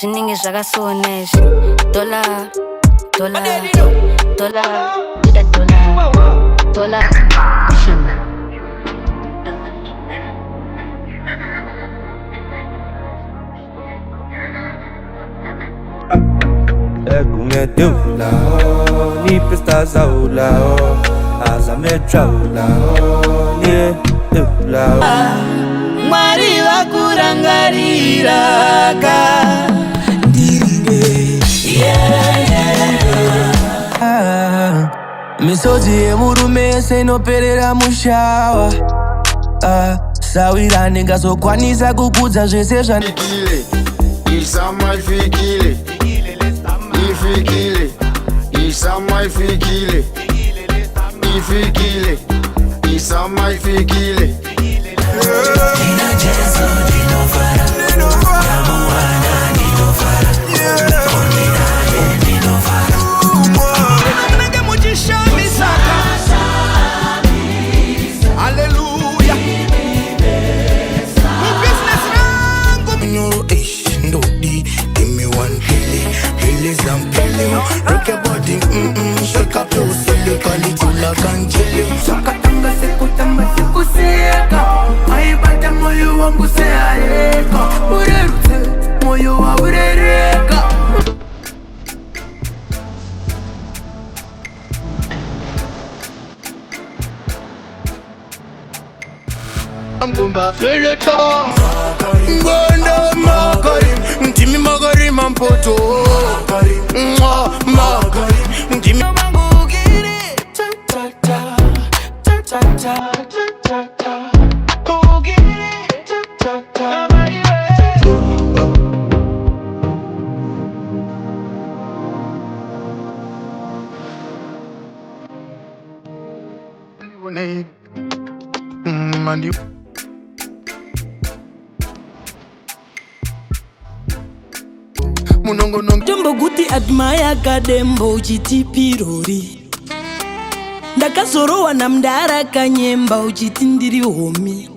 Shiningi zvakasonesha Dollar Dollar Dollar Dollar Dollar Come dula, ni pesta zaula, aza metraula, ni dula. Mwari vakurangarira ndiringe misodzi yemurume yese inoperera mushawa sawirane ngazokwanisa kukudza zvese Fikile, isama fikile, ifikile, isama fikile, ifikile, isama fikile. Dino Jesu, Dino Fara, Yamuana, Dino Fara, Kombinale, Dino Fara. Nenge mujisha misaka, Hallelujah. Business rangu No ish, no D, give me one pilly, pillies and pilly. Rock your body, shake up your silly, call it kula kanchili. Sakatanga sekutamba sekuseka, maibata moyo wangu seareka, urerute moyo wa urereka. Ambumba Feleta Ngondo Magari Ntimi Magari Mampoto Magari Ntimi Mangugiri Ta-ta-ta Ta-ta-ta Ta-ta-ta Kugiri Ta-ta-ta Mandi Tombo guti admire kadembo uchiti pirori Ndakazorowa namndara kanyemba uchiti ndiri homi